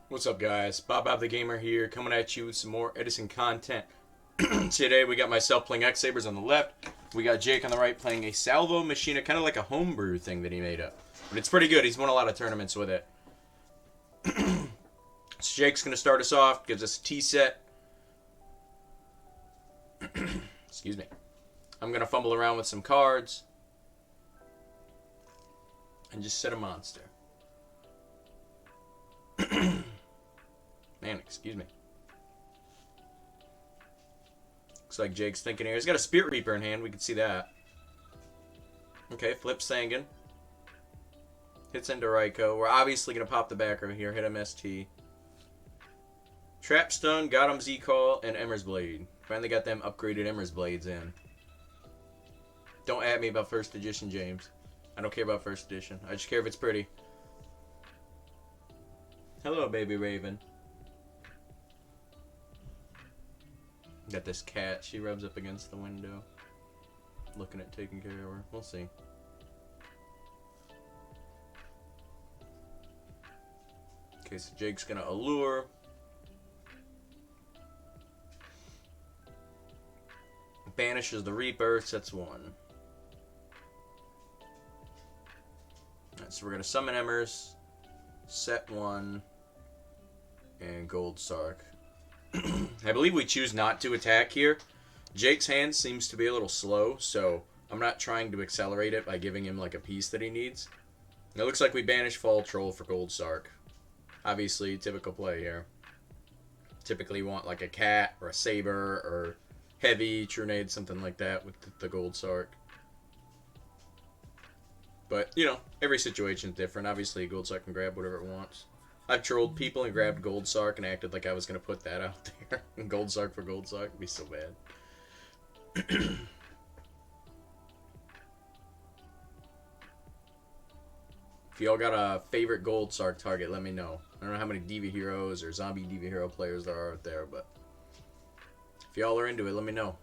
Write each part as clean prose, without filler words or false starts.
What's up, guys? Bob.bob.the.gamer here, coming at you with some more Edison content. Today we got myself playing X-sabers on the left. We got Jake on the right playing a Salvo Machina, kind of like a homebrew thing that he made up. But it's pretty good. He's won a lot of tournaments with it. So Jake's going to start us off, gives us a T set. Excuse me. I'm going to fumble around with some cards. And just set a monster. Man, excuse me. Looks like Jake's thinking here. He's got a Spirit Reaper in hand. We can see that. Okay, flip Sangan. Hits into Raikou. We're obviously going to pop the back over here. Hit him ST. Trap Stun, got him Z-Call, and Emmer's Blade. Finally got them upgraded Emmer's Blades in. Don't at me about first edition, James. I don't care about first edition. I just care if it's pretty. Hello, baby Raven. Got this cat. She rubs up against the window. Looking at taking care of her. We'll see. Okay, so Jake's gonna allure. Banishes the Reaper. Sets one. Alright, so we're gonna summon Emmers. Set one. And Gold Sark. I believe we choose not to attack here. Jake's hand seems to be a little slow, so I'm not trying to accelerate it by giving him like a piece that he needs. It looks like we banish Fall Troll for Gold Sark. Obviously, typical play here. Typically you want like a cat or a saber or heavy, Trunade, something like that with the Gold Sark. But, you know, every situation's different. Obviously, Gold Sark can grab whatever it wants. I've trolled people and grabbed Gold Sark and acted like I was going to put that out there. Gold Sark for Gold Sark would be so bad. If y'all got a favorite Gold Sark target, let me know. I don't know how many Diva Heroes or Zombie Diva Hero players there are out there, but if y'all are into it, let me know.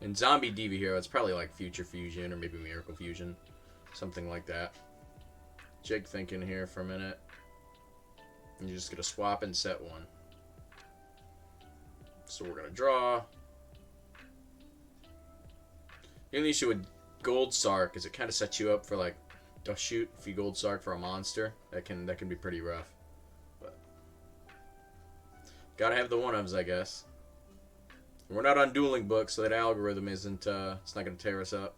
In Zombie Diva Hero, it's probably like Future Fusion or maybe Miracle Fusion. Something like that. Jake thinking here for a minute. And you're just going to swap and set one. So we're going to draw. The only issue with Gold Sark is it kind of sets you up for like Dust Shoot. If you Gold Sark for a monster, that can be pretty rough. But gotta have the one-ofs, I guess. We're not on dueling books, so that algorithm isn't, it's not going to tear us up.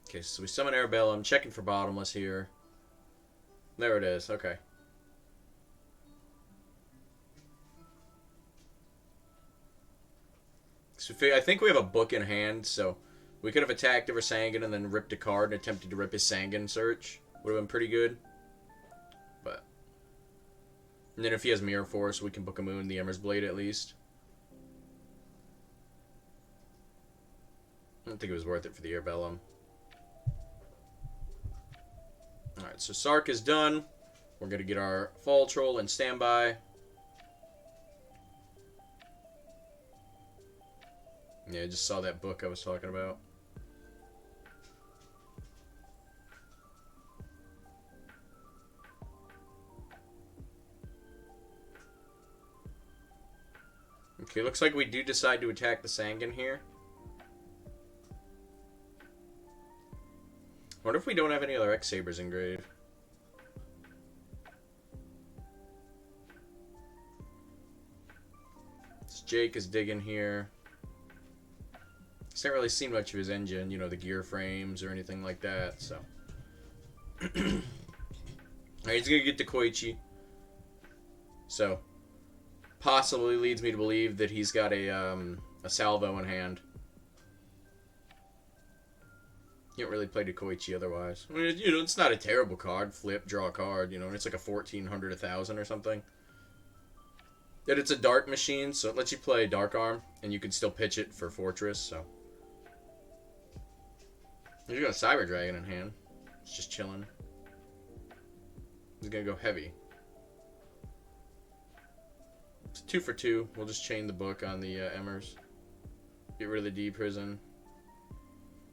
Okay, so we summon Arabella. I'm checking for bottomless here. There it is. Okay. So I think we have a book in hand, so we could have attacked over Sangan and then ripped a card and attempted to rip his Sangan search. Would have been pretty good. But and then if he has Mirror Force, we can book a Moon, the Emmer's Blade at least. I don't think it was worth it for the Arbellum. Alright, so Sark is done. We're going to get our Fall Troll in standby. Yeah, I just saw that book I was talking about. Okay, looks like we do decide to attack the Sangan here. What if we don't have any other X-sabers in grave? So Jake is digging here. He's not really seen much of his engine, you know, the gear frames or anything like that, so. Alright, he's gonna get the Koichi. So, possibly leads me to believe that he's got a salvo in hand. You don't really play the Koichi otherwise. I mean, you know, it's not a terrible card. Flip, draw a card, you know, and it's like a 1400, 1000 or something. Yet it's a dark machine, so it lets you play Dark Arm, and you can still pitch it for Fortress, so. He's got a Cyber Dragon in hand. It's just chilling. He's gonna go heavy. It's 2 for 2. We'll just chain the book on the Emmers. Get rid of the D prison.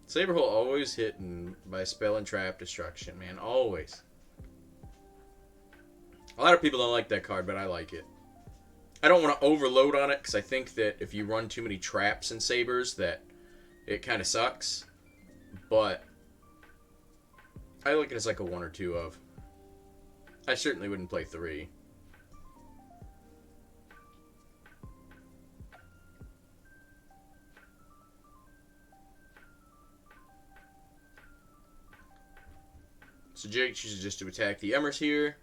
Saber hole always hitting by spell and trap destruction, man. Always. A lot of people don't like that card, but I like it. I don't want to overload on it because I think that if you run too many traps and sabers, that it kind of sucks. But I look at it as like a 1 or 2 of. I certainly wouldn't play 3. So Jake chooses just to attack the Emmers here.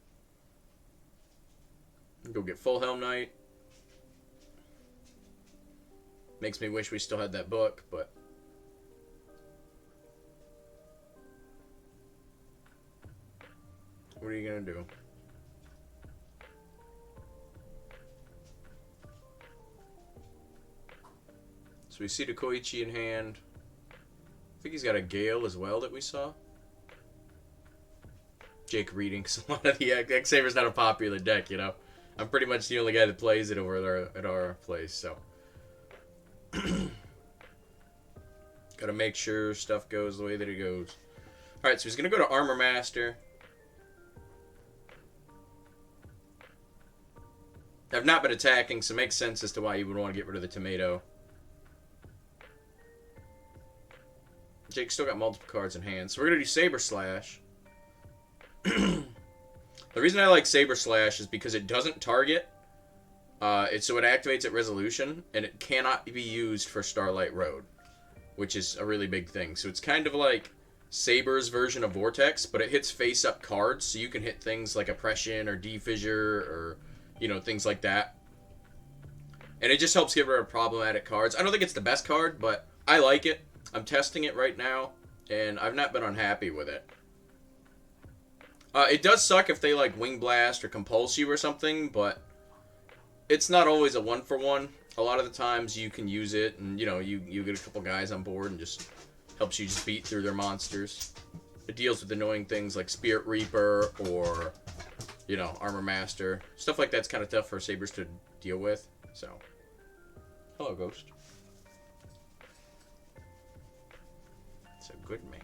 Go get full Helm Knight. Makes me wish we still had that book, but... what are you going to do? So we see the Koichi in hand. I think he's got a Gale as well that we saw. Jake reading, because a lot of the X-Saber's not a popular deck, you know. I'm pretty much the only guy that plays it over at our place, so. Gotta make sure stuff goes the way that it goes. Alright, so he's gonna go to Armor Master. I've not been attacking, so it makes sense as to why you would want to get rid of the tomato. Jake's still got multiple cards in hand, so we're gonna do Saber Slash. The reason I like Saber Slash is because it doesn't target. So it activates at resolution, and it cannot be used for Starlight Road, which is a really big thing. So it's kind of like Saber's version of Vortex, but it hits face-up cards, so you can hit things like Oppression or D-Fissure or, you know, things like that. And it just helps get rid of problematic cards. I don't think it's the best card, but I like it. I'm testing it right now, and I've not been unhappy with it. It does suck if they, like, Wing Blast or Compulse you or something, but it's not always a 1-for-1. A lot of the times you can use it, and, you know, you get a couple guys on board and just helps you just beat through their monsters. It deals with annoying things like Spirit Reaper or, you know, Armor Master. Stuff like that's kind of tough for Sabers to deal with, so. Hello, Ghost. It's a good man.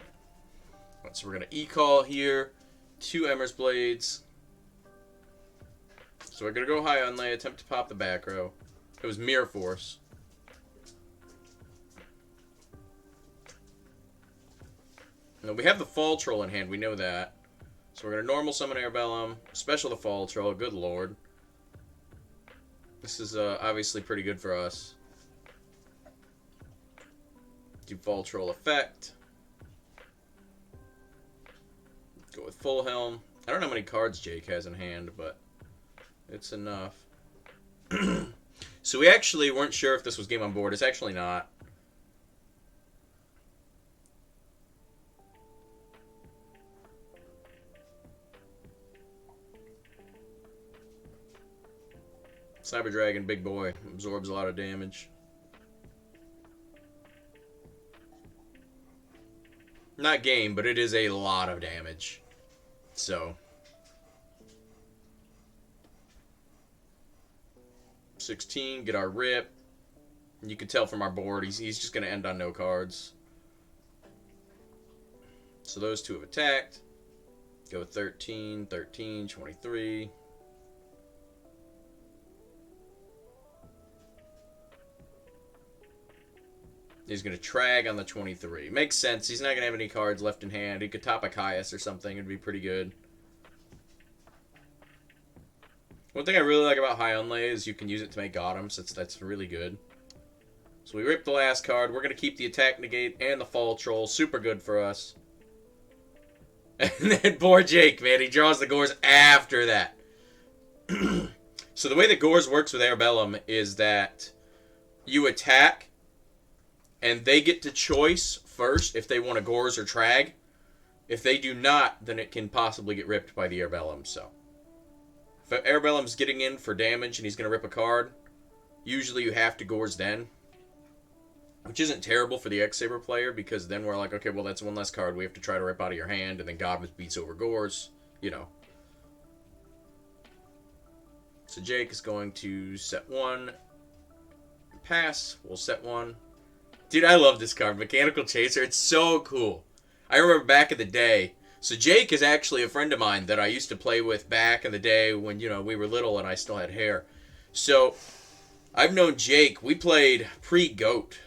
Right, so we're going to E-Call here. 2 Emmer's Blades. So we're going to go high on lay, attempt to pop the back row. It was Mirror Force. Now we have the Fall Troll in hand, we know that. So we're going to normal summon Airbellum, special the Fall Troll, good lord. This is obviously pretty good for us. Do Fall Troll effect. Go with Full Helm. I don't know how many cards Jake has in hand, but it's enough. So we actually weren't sure if this was game on board. It's actually not. Cyber Dragon, big boy. Absorbs a lot of damage. Not game, but it is a lot of damage. So 16, get our rip. You can tell from our board he's just going to end on no cards. So those two have attacked. Go 13, 13, 23. He's going to Trag on the 23. Makes sense. He's not going to have any cards left in hand. He could top a Caius or something. It'd be pretty good. One thing I really like about High on Lay is you can use it to make Autumns. That's really good. So we rip the last card. We're going to keep the Attack Negate and the Fall Troll. Super good for us. And then poor Jake, man. He draws the Gores after that. So the way that Gores works with Airbellum is that you attack, and they get to choice first if they want to Gores or Trag. If they do not, then it can possibly get ripped by the Airbellum. So if Airbellum's getting in for damage and he's going to rip a card, usually you have to Gores then. Which isn't terrible for the X-Saber player, because then we're like, okay, well, that's one less card we have to try to rip out of your hand, and then Godmas beats over Gores, you know. So Jake is going to set one, pass, we'll set one, Dude, I love this card. Mechanical Chaser. It's so cool. I remember back in the day. So Jake is actually a friend of mine that I used to play with back in the day when, you know, we were little and I still had hair. So I've known Jake. We played pre-GOAT.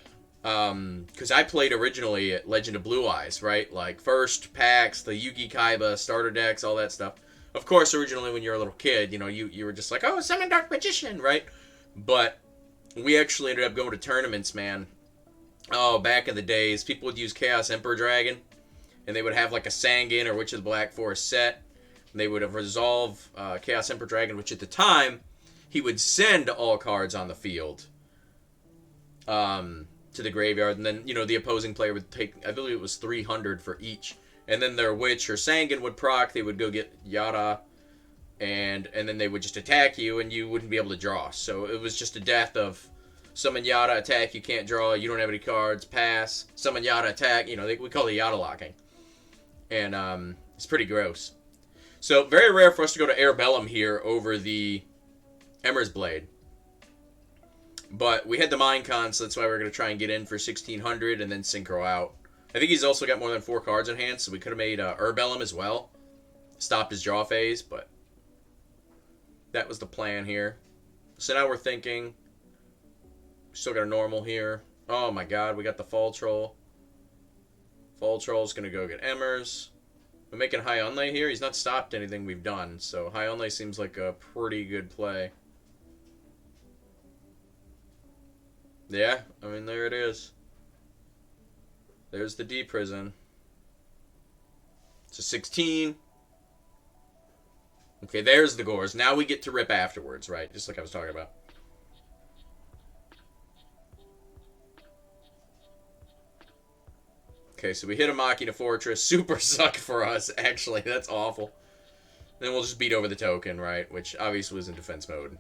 Because I played originally at Legend of Blue Eyes, right? Like, first packs, the Yugioh starter decks, all that stuff. Of course, originally when you were a little kid, you know, you were just like, oh, Summon Dark Magician, right? But we actually ended up going to tournaments, man. Oh, back in the days, people would use Chaos Emperor Dragon, and they would have like a Sangan or Witch of the Black Forest set. And they would have resolve Chaos Emperor Dragon, which at the time, he would send all cards on the field. To the graveyard, and then, you know, the opposing player would take, I believe it was 300 for each, and then their Witch or Sangan would proc, they would go get Yada, and then they would just attack you, and you wouldn't be able to draw. So it was just a death of summon Yada, attack, you can't draw, you don't have any cards, pass, summon Yada, attack, you know, we call it Yada locking. And it's pretty gross. So very rare for us to go to Airbellum here over the Emmer's Blade. But we had the Minecon, so that's why we're going to try and get in for 1600 and then Synchro out. I think he's also got more than 4 cards in hand, so we could have made Airbellum as well. Stopped his draw phase, but that was the plan here. So now we're thinking, still got a normal here. Oh my god, we got the Fall Troll. Fall Troll's going to go get Emmers. We're making High Unlay here. He's not stopped anything we've done, so High Unlay seems like a pretty good play. Yeah, I mean, there it is. There's the D prison. It's a 16. Okay, there's the Gores. Now we get to rip afterwards, right? Just like I was talking about. Okay, so we hit a Machina Fortress. Super suck for us, actually. That's awful. Then we'll just beat over the token, right? Which obviously was in defense mode.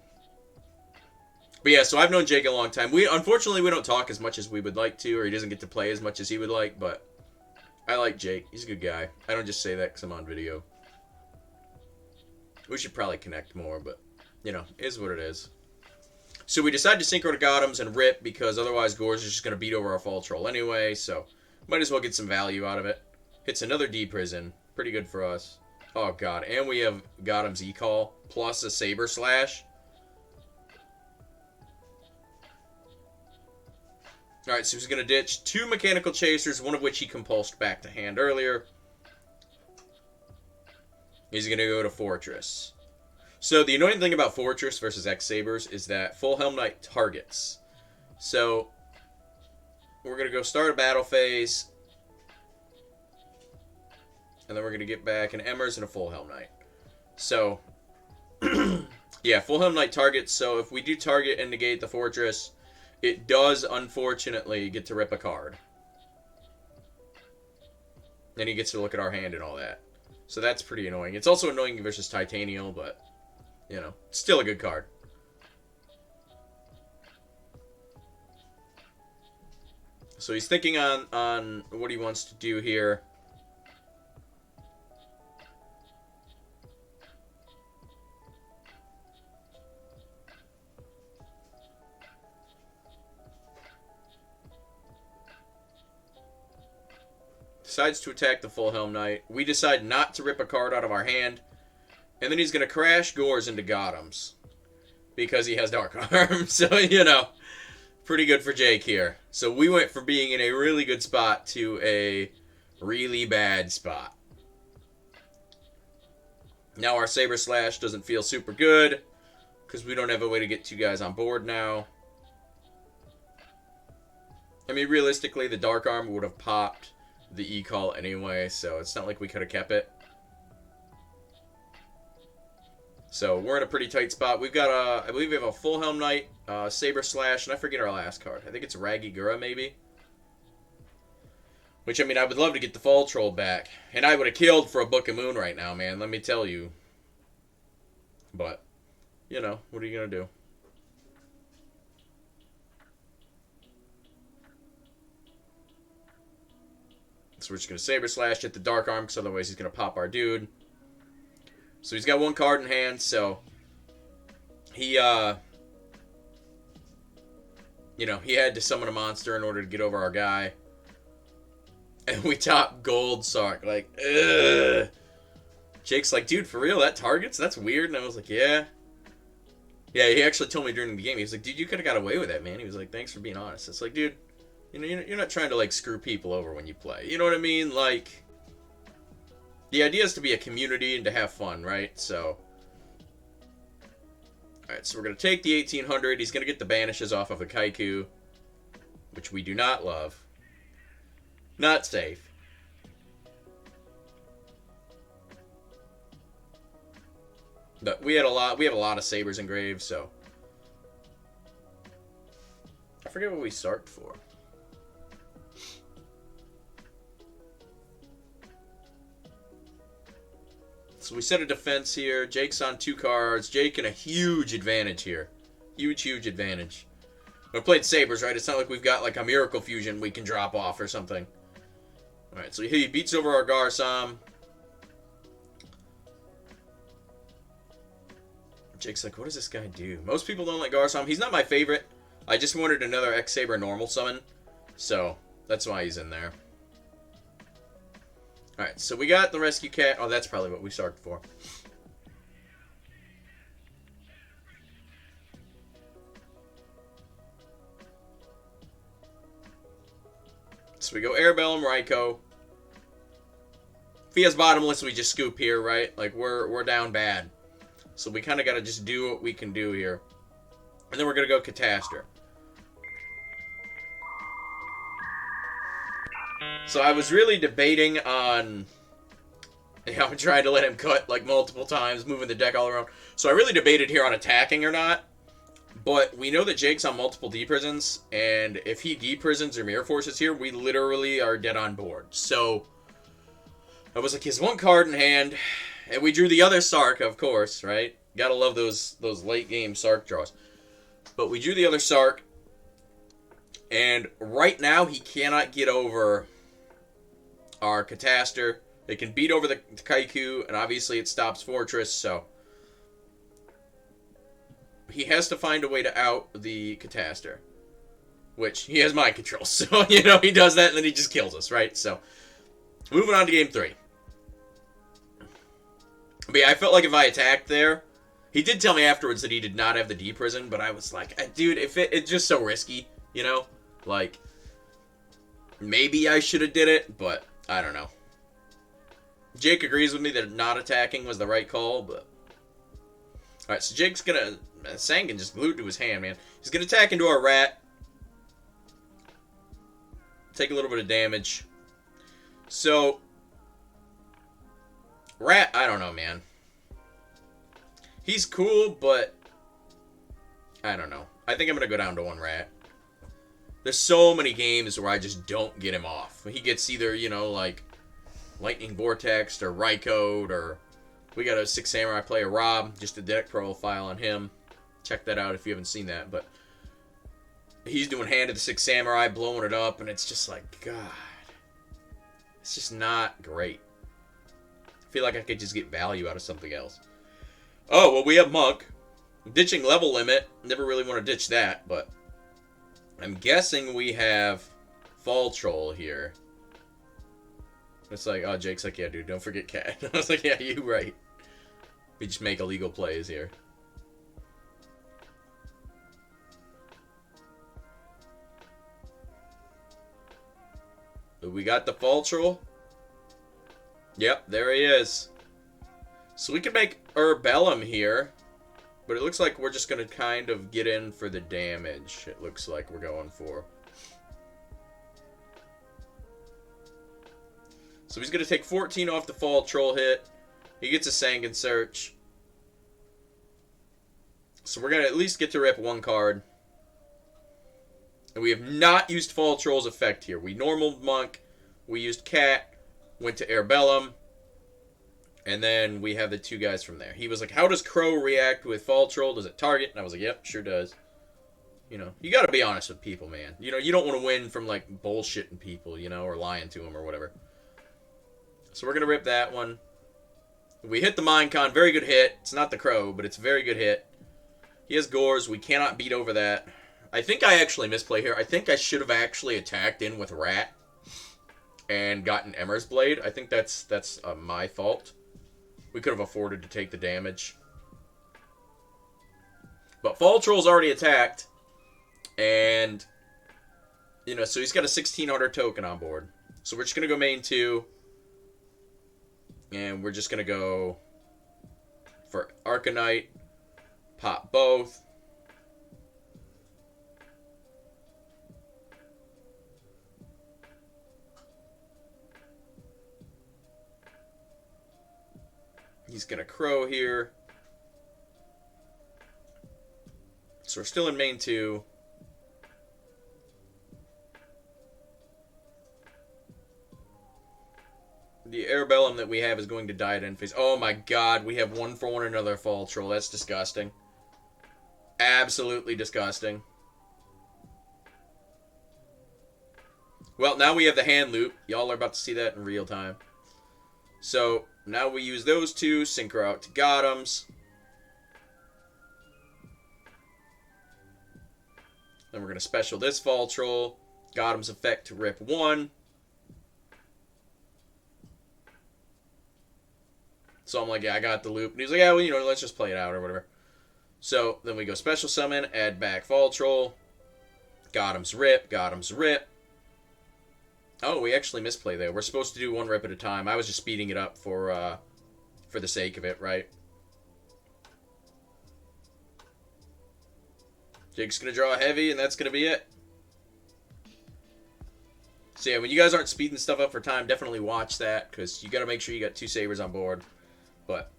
But yeah, so I've known Jake a long time. Unfortunately, we don't talk as much as we would like to, or he doesn't get to play as much as he would like, but I like Jake. He's a good guy. I don't just say that because I'm on video. We should probably connect more, but, you know, it is what it is. So we decided to synchro to Gothams and rip, because otherwise Gores is just going to beat over our Fall Troll anyway, so might as well get some value out of it. Hits another D prison. Pretty good for us. Oh, God. And we have Gothams E-Call, plus a Saber Slash. Alright, so he's going to ditch 2 Mechanical Chasers, one of which he compulsed back to hand earlier. He's going to go to Fortress. So the annoying thing about Fortress versus X-Sabers is that Full Helm Knight targets. So we're going to go start a battle phase. And then we're going to get back an Emmers and a Full Helm Knight. So, yeah, Full Helm Knight targets. So if we do target and negate the Fortress, it does, unfortunately, get to rip a card. And he gets to look at our hand and all that. So that's pretty annoying. It's also annoying versus Titanial, but, you know, still a good card. So he's thinking on what he wants to do here. Decides to attack the Full Helm Knight. We decide not to rip a card out of our hand. And then he's going to crash Gores into Gothams. Because he has Dark Arm. So, you know, pretty good for Jake here. So we went from being in a really good spot to a really bad spot. Now our Saber Slash doesn't feel super good. Because we don't have a way to get 2 guys on board now. I mean, realistically, the Dark Arm would have popped the E-Call anyway, so it's not like we could have kept it. So we're in a pretty tight spot. We've got I believe we have a Full Helm Knight, Saber Slash, and I forget our last card. I think it's Raggy Gura, maybe. Which, I mean, I would love to get the Fall Troll back. And I would have killed for a Book of Moon right now, man, let me tell you. But, you know, what are you going to do? So we're just going to Saber Slash, hit the Dark Arm, because otherwise he's going to pop our dude. So he's got 1 card in hand, so he you know, he had to summon a monster in order to get over our guy. And we top gold Sark. Like, ugh. Jake's like, dude, for real, that targets? That's weird. And I was like, yeah. Yeah, he actually told me during the game. He was like, dude, you could have got away with that, man. He was like, thanks for being honest. It's like, dude, you know, you're not trying to, like, screw people over when you play. You know what I mean? Like, the idea is to be a community and to have fun, right? So, alright, so we're going to take the 1800. He's going to get the banishes off of a Kaiku, which we do not love. Not safe. But we have a lot of sabers engraved, so I forget what we sarked for. So we set a defense here. Jake's on 2 cards. Jake in a huge advantage here. Huge advantage. We played sabers, right? It's not like we've got like a miracle fusion we can drop off or something. Alright, so he beats over our Garsam. Jake's like, what does this guy do? Most people don't like Garsam. He's not my favorite. I just wanted another X-saber normal summon. So, that's why he's in there. Alright, so we got the rescue cat. Oh, that's probably what we sarked for. So we go Arabellum, Raikou. If he has bottomless, we just scoop here, right? Like, we're down bad. So we kind of got to just do what we can do here. And then we're going to go Catastor. So I was really debating on... I'm trying to let him cut like multiple times, moving the deck all around. So I really debated here on attacking or not. But we know that Jake's on multiple D-prisons. And if he D-prisons or Mirror Forces here, we literally are dead on board. So I was like, he has 1 card in hand. And we drew the other Sark, of course, right? Gotta love those late game Sark draws. But we drew the other Sark. And right now, he cannot get over our Catastor. It can beat over the Kaiku, and obviously it stops Fortress, so he has to find a way to out the Catastor. Which, he has mind control, so, you know, he does that, and then he just kills us, right? So, moving on to game 3. But yeah, I felt like if I attacked there, he did tell me afterwards that he did not have the D-prison, but I was like, dude, if it's just so risky, you know? Like, maybe I should have did it, but I don't know. Jake agrees with me that not attacking was the right call, but... Alright, so Jake's gonna... Sangan just glued to his hand, man. He's gonna attack into our rat. Take a little bit of damage. So... Rat, I don't know, man. He's cool, but... I don't know. I think I'm gonna go down to 1 rat. There's so many games where I just don't get him off. He gets either, you know, like... Lightning Vortex or Raikou, or... We got a 6 Samurai player, Rob. Just a deck profile on him. Check that out if you haven't seen that, but... He's doing Hand of the 6 Samurai, blowing it up, and it's just like, God... It's just not great. I feel like I could just get value out of something else. Oh, well, we have Monk. Ditching level limit. Never really want to ditch that, but... I'm guessing we have Fall Troll here. It's like, oh, Jake's like, yeah, dude, don't forget Cat. I was like, yeah, you right. We just make illegal plays here. We got the Fall Troll. Yep, there he is. So we can make Herbellum here. But it looks like we're just going to kind of get in for the damage. It looks like we're going for. So he's going to take 14 off the Fall Troll hit. He gets a Sangan Search. So we're going to at least get to rip 1 card. And we have not used Fall Troll's effect here. We normal Monk. We used Cat. Went to Herbellum. And then we have the 2 guys from there. He was like, how does Crow react with Fall Troll? Does it target? And I was like, yep, sure does. You know, you got to be honest with people, man. You know, you don't want to win from, like, bullshitting people, you know, or lying to them or whatever. So we're going to rip that one. We hit the Minecon. Very good hit. It's not the Crow, but it's a very good hit. He has Gores. We cannot beat over that. I think I actually misplay here. I think I should have actually attacked in with Rat and gotten Emmer's Blade. I think that's my fault. We could have afforded to take the damage. But Fall Troll's already attacked. And, you know, so he's got a 1600 token on board. So we're just going to go main 2. And we're just going to go for Arcanite. Pop both. He's going to Crow here. So we're still in main 2. The Arabellum that we have is going to die at end phase. Oh my god, we have 1-for-1 another Fall Troll. That's disgusting. Absolutely disgusting. Well, now we have the hand loop. Y'all are about to see that in real time. So, now we use those two, synchro out to Gothams. Then we're going to special this Fall Troll. Gothams effect to rip 1. So I'm like, yeah, I got the loop. And he's like, yeah, well, you know, let's just play it out or whatever. So then we go special summon, add back Fall Troll. Gothams rip, Gothams rip. Oh, we actually misplay there. We're supposed to do 1 rip at a time. I was just speeding it up for the sake of it, right? Jake's going to draw a heavy, and that's going to be it. So yeah, when you guys aren't speeding stuff up for time, definitely watch that, because you got to make sure you got 2 sabers on board. But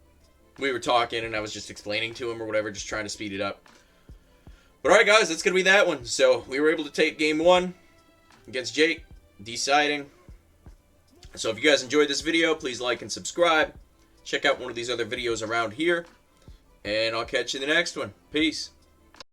we were talking, and I was just explaining to him or whatever, just trying to speed it up. But alright guys, that's going to be that one. So we were able to take game 1 against Jake. Deciding. So if you guys enjoyed this video, please like and subscribe. Check out one of these other videos around here. And I'll catch you in the next one. Peace.